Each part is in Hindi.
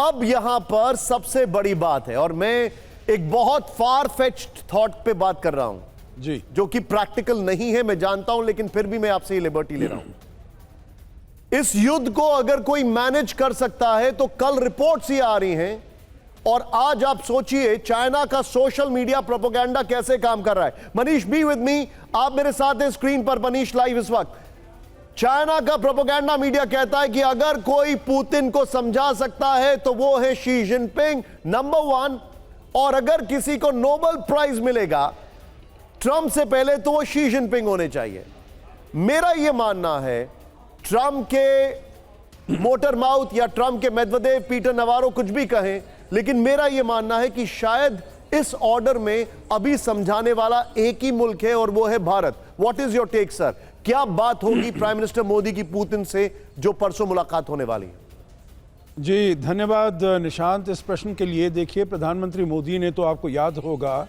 अब यहां पर सबसे बड़ी बात है, और मैं एक बहुत फार फेच्ड थॉट पे बात कर रहा हूं जी, जो कि प्रैक्टिकल नहीं है, मैं जानता हूं, लेकिन फिर भी मैं आपसे ये लिबर्टी ले रहा हूं। इस युद्ध को अगर कोई मैनेज कर सकता है तो कल रिपोर्ट्स ही आ रही हैं, और आज आप सोचिए चाइना का सोशल मीडिया प्रोपेगेंडा कैसे काम कर रहा है। मनीष, बी विद मी, आप मेरे साथ हैं स्क्रीन पर, मनीष लाइव इस वक्त। चाइना का प्रोपेगेंडा मीडिया कहता है कि अगर कोई पुतिन को समझा सकता है तो वो है शी जिनपिंग, नंबर 1, और अगर किसी को नोबेल प्राइज मिलेगा ट्रंप से पहले तो वो शी जिनपिंग होने चाहिए। मेरा यह मानना है, ट्रंप के मोटर माउथ या ट्रंप के मेदवेदेव, पीटर नवारो कुछ भी कहें, लेकिन मेरा यह मानना है कि शायद इस ऑर्डर में अभी समझाने वाला एक ही मुल्क है और वो है Bharat. What is your take sir? क्या बात होगी प्राइम मिनिस्टर मोदी की पुतिन से जो परसों मुलाकात होने वाली है? जी धन्यवाद निशांत इस प्रश्न के लिए। देखिए, प्रधानमंत्री मोदी ने तो आपको याद होगा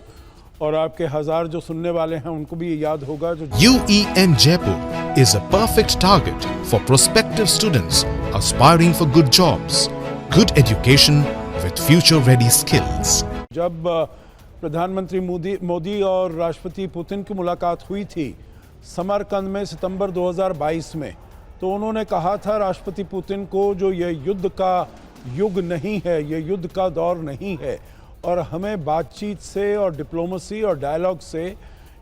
और आपके हजार जो सुनने वाले हैं उनको भी ये याद होगा जो UEN Jaipur is a perfect target for prospective students aspiring for good jobs, good education with future-ready skills. जब प्रधानमंत्री मोदी और राष्ट्रपति पुतिन की मुलाकात हुई थी समरकंद में सितंबर 2022 में, तो उन्होंने कहा था राष्ट्रपति पुतिन को जो ये युद्ध का युग नहीं है, ये युद्ध का दौर नहीं है, और हमें बातचीत से और डिप्लोमेसी और डायलॉग से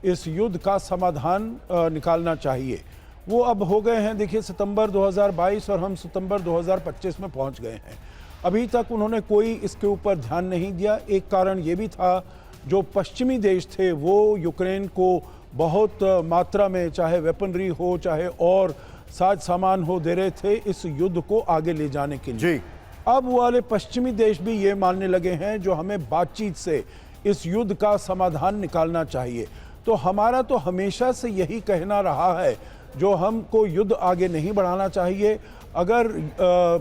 इस युद्ध का समाधान निकालना चाहिए। वो अब हो गए हैं, देखिए सितंबर 2022 और हम सितंबर 2025 में पहुंच गए हैं। अभी तक उन्होंने कोई इसके ऊपर ध्यान नहीं दिया। एक कारण ये भी था, जो पश्चिमी देश थे वो यूक्रेन को बहुत मात्रा में, चाहे वेपनरी हो चाहे और साज सामान हो, दे रहे थे इस युद्ध को आगे ले जाने के लिए। जी। अब वो वाले पश्चिमी देश भी ये मानने लगे हैं जो हमें बातचीत से इस युद्ध का समाधान निकालना चाहिए। तो हमारा तो हमेशा से यही कहना रहा है, जो हमको युद्ध आगे नहीं बढ़ाना चाहिए, अगर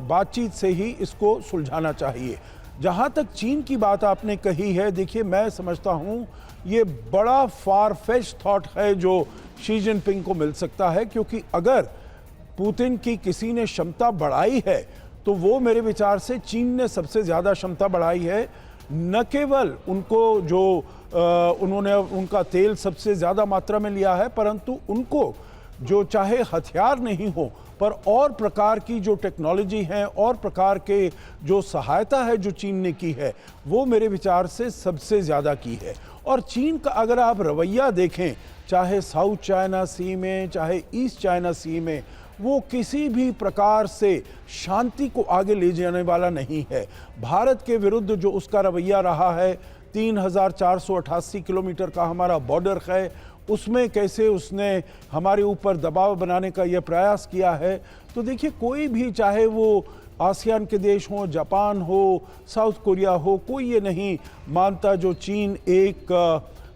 बातचीत से ही इसको सुलझाना चाहिए। जहाँ तक चीन की बात आपने कही है, देखिए मैं समझता हूँ ये बड़ा फार फेच थॉट है जो शी जिनपिंग को मिल सकता है, क्योंकि अगर पुतिन की किसी ने क्षमता बढ़ाई है तो वो मेरे विचार से चीन ने सबसे ज़्यादा क्षमता बढ़ाई है। न केवल उनको जो उन्होंने उनका तेल सबसे ज़्यादा मात्रा में लिया है, परंतु उनको जो चाहे हथियार नहीं हो पर और प्रकार की जो टेक्नोलॉजी है और प्रकार के जो सहायता है जो चीन ने की है, वो मेरे विचार से सबसे ज़्यादा की है। और चीन का अगर आप रवैया देखें, चाहे साउथ चाइना सी में चाहे ईस्ट चाइना सी में, वो किसी भी प्रकार से शांति को आगे ले जाने वाला नहीं है। भारत के विरुद्ध जो उसका रवैया रहा है, 3488 किलोमीटर का हमारा बॉर्डर है, उसमें कैसे उसने हमारे ऊपर दबाव बनाने का यह प्रयास किया है। तो देखिए, कोई भी, चाहे वो आसियान के देश हो, जापान हो, साउथ कोरिया हो, कोई ये नहीं मानता जो चीन एक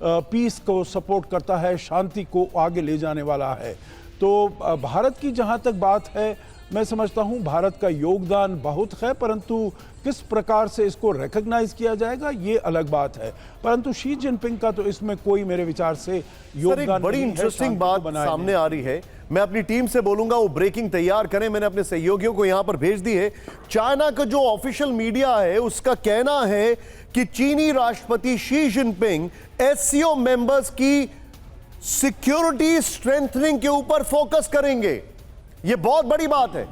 पीस को सपोर्ट करता है, शांति को आगे ले जाने वाला है। तो भारत की जहाँ तक बात है, मैं समझता हूँ भारत का योगदान बहुत है, परंतु किस प्रकार से इसको रिकॉग्नाइज किया जाएगा ये अलग बात है। परंतु शी जिनपिंग का तो इसमें कोई मेरे विचार से योगदान बड़ी इंटरेस्टिंग बात सामने आ रही है। मैं अपनी टीम से बोलूंगा वो ब्रेकिंग तैयार करें, मैंने अपने सहयोगियों को यहां पर भेज दी है। चाइना का जो ऑफिशियल मीडिया है उसका कहना है कि चीनी राष्ट्रपति शी जिनपिंग एससीओ मेंबर्स की सिक्योरिटी स्ट्रेंथनिंग के ऊपर फोकस करेंगे। यह बहुत बड़ी बात है।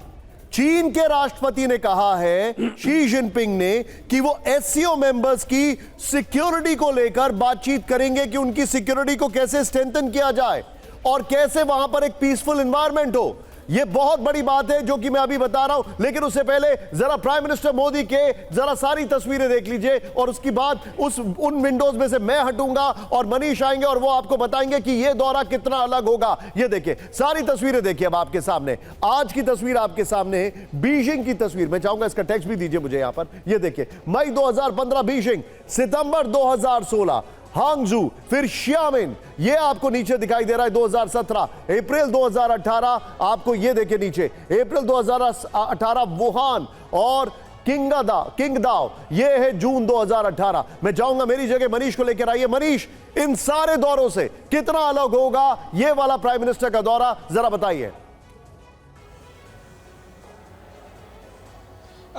चीन के राष्ट्रपति ने कहा है, शी जिनपिंग ने, कि वो एससीओ मेंबर्स की सिक्योरिटी को लेकर बातचीत करेंगे कि उनकी सिक्योरिटी को कैसे स्ट्रेंथन किया जाए और कैसे वहां पर एक पीसफुल एनवायरनमेंट हो। यह बहुत बड़ी बात है जो कि मैं अभी बता रहा हूं। लेकिन उससे पहले जरा प्राइम मिनिस्टर मोदी के जरा सारी तस्वीरें देख लीजिए, और उसके बाद उन विंडोज में से मैं हटूंगा और मनीष आएंगे और वो आपको बताएंगे कि यह दौरा कितना अलग होगा। यह देखिए, सारी तस्वीरें देखिए अब आपके सामने। आज की तस्वीर आपके सामने है, बीजिंग की तस्वीर। मैं चाहूंगा इसका टेक्स्ट भी दीजिए मुझे यहां पर। यह देखिए, मई 2015 बीजिंग, सितंबर 2016 हांगजू, फिर शियामिन, ये आपको नीचे दिखाई दे रहा है 2017, अप्रैल 2018 आपको ये देखे नीचे, अप्रैल 2018 वुहान, और किंगदाओ ये है जून 2018। मैं चाहूंगा मेरी जगह मनीष को लेकर आइए। मनीष, इन सारे दौरों से कितना अलग होगा ये वाला प्राइम मिनिस्टर का दौरा, जरा बताइए।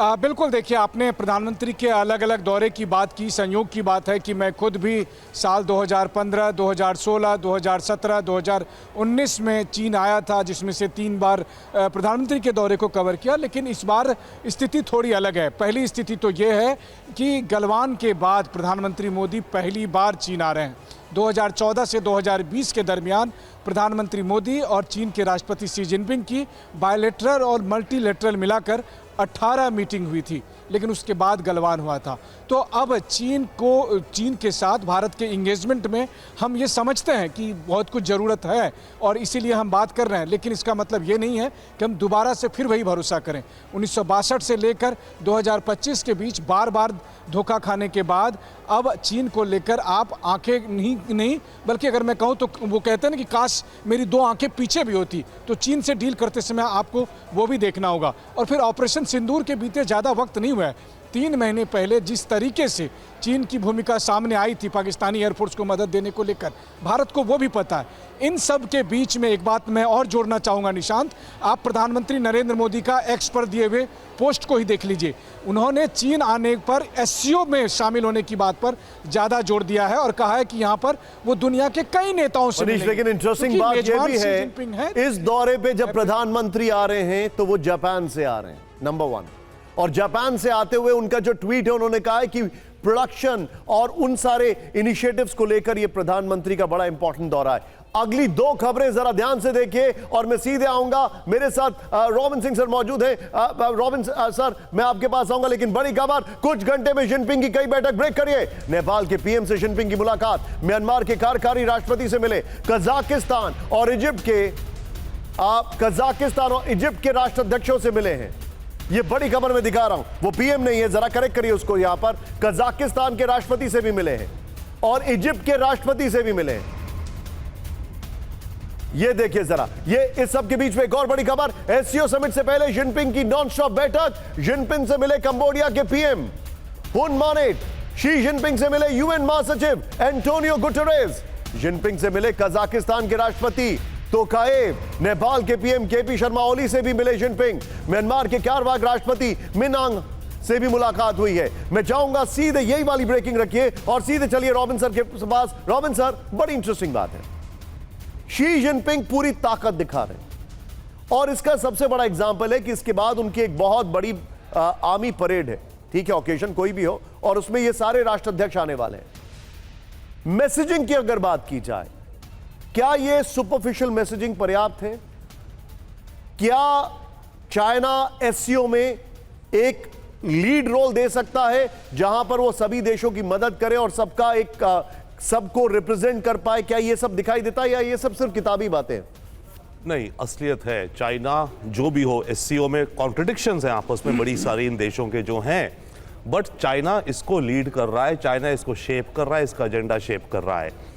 बिल्कुल, देखिए आपने प्रधानमंत्री के अलग अलग दौरे की बात की। संयोग की बात है कि मैं खुद भी साल 2015, 2016, 2017, 2019 में चीन आया था, जिसमें से 3 बार प्रधानमंत्री के दौरे को कवर किया। लेकिन इस बार स्थिति थोड़ी अलग है। पहली स्थिति तो ये है कि गलवान के बाद प्रधानमंत्री मोदी पहली बार चीन आ रहे हैं। 2014 से 2020 के दरमियान प्रधानमंत्री मोदी और चीन के राष्ट्रपति शी जिनपिंग की बायलैटरल और मल्टीलैटरल मिलाकर 18 मीटिंग हुई थी, लेकिन उसके बाद गलवान हुआ था। तो अब चीन के साथ भारत के इंगेजमेंट में हम ये समझते हैं कि बहुत कुछ ज़रूरत है और इसीलिए हम बात कर रहे हैं। लेकिन इसका मतलब ये नहीं है कि हम दोबारा से फिर वही भरोसा करें। 1962 से लेकर 2025 के बीच बार बार धोखा खाने के बाद अब चीन को लेकर आप आंखें नहीं बल्कि अगर मैं कहूँ तो वो कहते हैं ना कि काश मेरी 2 आंखें पीछे भी होती। तो चीन से डील करते समय आपको वो भी देखना होगा। और फिर ऑपरेशन सिंदूर के बीते ज़्यादा वक्त नहीं हुआ है। 3 महीने पहले जिस तरीके से चीन की भूमिका सामने आई थी पाकिस्तानी एयरफोर्स को मदद देने को लेकर, भारत को वो भी पता है। इन सब के बीच में एक बात मैं और जोड़ना चाहूँगा निशांत, आप प्रधानमंत्री नरेंद्र मोदी का एक्स पर दिए हुए पोस्ट को ही देख लीजिए। उन्होंने चीन आने पर एससीओ में शामिल होने की बात पर ज़्यादा जोर दिया है और कहा है कि यहाँ पर वो दुनिया के कई नेताओं से मिलेंगे। लेकिन इंटरेस्टिंग बात यह भी है, इस दौरे पे जब प्रधानमंत्री आ रहे हैं तो वो जापान से आ रहे हैं, नंबर 1। और जापान से आते हुए उनका जो ट्वीट है, उन्होंने कहा है कि प्रोडक्शन और उन सारे इनिशिएटिव्स को लेकर ये प्रधानमंत्री का बड़ा इंपॉर्टेंट दौरा है। अगली 2 खबरें जरा ध्यान से देखिए और मैं सीधे आऊंगा। मेरे साथ रॉबिन सिंह सर मौजूद हैं। रॉबिन सर, मैं आपके पास आऊंगा, लेकिन बड़ी खबर, कुछ घंटे में जिनपिंग की कई बैठक ब्रेक करिए। नेपाल के पीएम से जिनपिंग की मुलाकात, म्यांमार के कार्यकारी राष्ट्रपति से मिले, कजाकिस्तान और इजिप्ट के राष्ट्राध्यक्षों से मिले हैं। ये बड़ी खबर मैं दिखा रहा हूं, वो पीएम नहीं है, जरा करेक्ट करिए उसको। यहां पर कजाकिस्तान के राष्ट्रपति से भी मिले हैं और इजिप्ट के राष्ट्रपति से भी मिले हैं। ये देखिए जरा, ये इस सब के बीच में एक और बड़ी खबर, एससीओ समिट से पहले जिनपिंग की नॉन स्टॉप बैठक। जिनपिंग से मिले कंबोडिया के पीएम हुन मानेट, शी जिनपिंग से मिले यूएन महासचिव एंटोनियो गुटेरेस, जिनपिंग से मिले कजाकिस्तान के राष्ट्रपति तोकाएव, नेपाल के पीएम केपी शर्मा ओली से भी मिले जिनपिंग, म्यांमार के कार्यवाहक राष्ट्रपति मिनांग से भी मुलाकात हुई है। मैं चाहूंगा सीधे यही वाली ब्रेकिंग रखिए और सीधे चलिए रॉबिन सर के पास। रॉबिन सर, बड़ी इंटरेस्टिंग बात है, शी जिनपिंग पूरी ताकत दिखा रहे हैं और इसका सबसे बड़ा एग्जाम्पल है कि इसके बाद उनकी एक बहुत बड़ी आर्मी परेड है, ठीक है, ओकेजन कोई भी हो, और उसमें ये सारे राष्ट्राध्यक्ष आने वाले हैं। मैसेजिंग की अगर बात की जाए, क्या यह सुपरफिशियल मैसेजिंग पर्याप्त है? क्या चाइना एससीओ में एक लीड रोल दे सकता है जहां पर वो सभी देशों की मदद करे और सबको रिप्रेजेंट कर पाए? क्या ये सब दिखाई देता है या ये सब सिर्फ किताबी बातें हैं? नहीं, असलियत है। चाइना जो भी हो, एससीओ में कॉन्ट्रडिक्शंस हैं आपस में बड़ी सारी इन देशों के जो हैं, बट चाइना इसको लीड कर रहा है, चाइना इसको शेप कर रहा है, इसका एजेंडा शेप कर रहा है।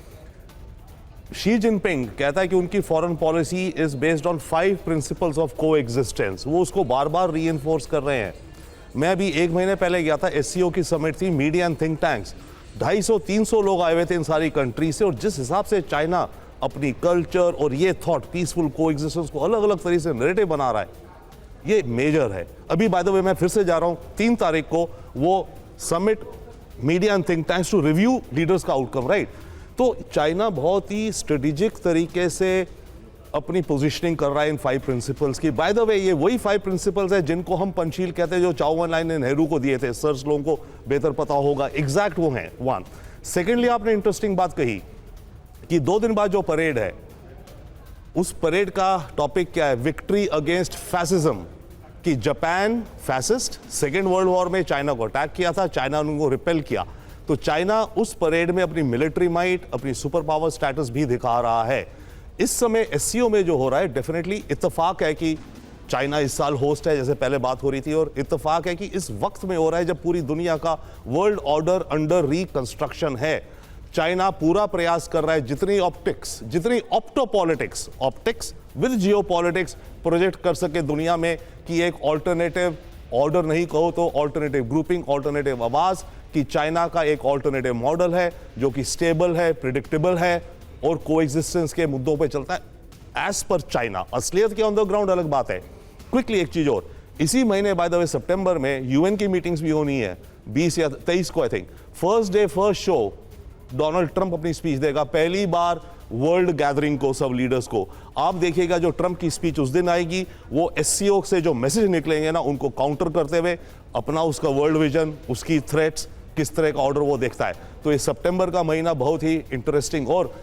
शी जिनपिंग कहता है कि उनकी foreign policy is based on 5 principles of coexistence. वो उसको बार बार रीइंफोर्स कर रहे हैं। मैं अभी 1 महीने पहले गया था, एससीओ की समिट थी, मीडिया एंड थिंक टैंक्स, 250-300 लोग आए हुए थे इन सारी कंट्री से, और जिस हिसाब से चाइना अपनी कल्चर और ये थॉट पीसफुल कोएग्जिस्टेंस को अलग अलग तरीके से नैरेटिव बना रहा है, ये मेजर है। अभी बाय द वे मैं फिर से जा रहा हूं, 3 तारीख को वो summit, media and think tanks to review leaders का आउटकम, राइट? तो चाइना बहुत ही स्ट्रेटेजिक तरीके से अपनी पोजीशनिंग कर रहा है इन 5 प्रिंसिपल्स की। बाय द वे ये वही 5 प्रिंसिपल्स है जिनको हम पंचशील कहते हैं, जो चाओ वन लाइन ने नेहरू को दिए थे। सर्च लोगों को बेहतर पता होगा, एग्जैक्ट वो हैं। 1 सेकेंडली, आपने इंटरेस्टिंग बात कही कि 2 दिन बाद जो परेड है, उस परेड का टॉपिक क्या है? Victory against fascism. कि Japan fascist, second world war में चाइना को अटैक किया था, चाइना ने उनको रिपेल किया, तो चाइना उस परेड में अपनी मिलिट्री माइट, अपनी सुपर पावर स्टेटस भी दिखा रहा है। इस समय एससीओ में जो हो रहा है, डेफिनेटली इत्तेफाक है कि चाइना इस साल होस्ट है, जैसे पहले बात हो रही थी, और इत्तेफाक है कि इस वक्त में हो रहा है जब पूरी दुनिया का वर्ल्ड ऑर्डर अंडर रिकंस्ट्रक्शन है। चाइना पूरा प्रयास कर रहा है जितनी ऑप्टिक्स, जितनी ऑप्टोपॉलिटिक्स, ऑप्टिक्स विद जियोपॉलिटिक्स प्रोजेक्ट कर सके दुनिया में, कि एक ऑल्टरनेटिव ऑर्डर नहीं कहो तो ऑल्टरनेटिव ग्रुपिंग, ऑल्टरनेटिव आवाज, कि चाइना का एक ऑल्टरनेटिव मॉडल है जो कि स्टेबल है, प्रिडिक्टेबल है और कोएग्जिस्टेंस के मुद्दों पे चलता है एज पर चाइना। असलियत के ऑन द ग्राउंड अलग बात है। क्विकली एक चीज और, इसी महीने बाय द वे सितंबर में यूएन की मीटिंग्स भी होनी है 20 या 23 को I think. First day first show Donald Trump अपनी स्पीच देगा, पहली बार वर्ल्ड गैदरिंग को, सब लीडर्स को। आप देखिएगा जो ट्रंप की स्पीच उस दिन आएगी, वो एससीओ से जो मैसेज निकलेंगे ना, उनको काउंटर करते हुए अपना उसका वर्ल्ड विजन, उसकी थ्रेट्स, किस तरह का ऑर्डर वो देखता है। तो ये सितंबर का महीना बहुत ही इंटरेस्टिंग और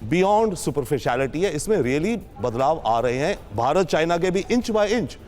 बियॉन्ड सुपरफिशियलिटी है, इसमें रियली बदलाव आ रहे हैं। भारत चाइना के भी इंच बाय इंच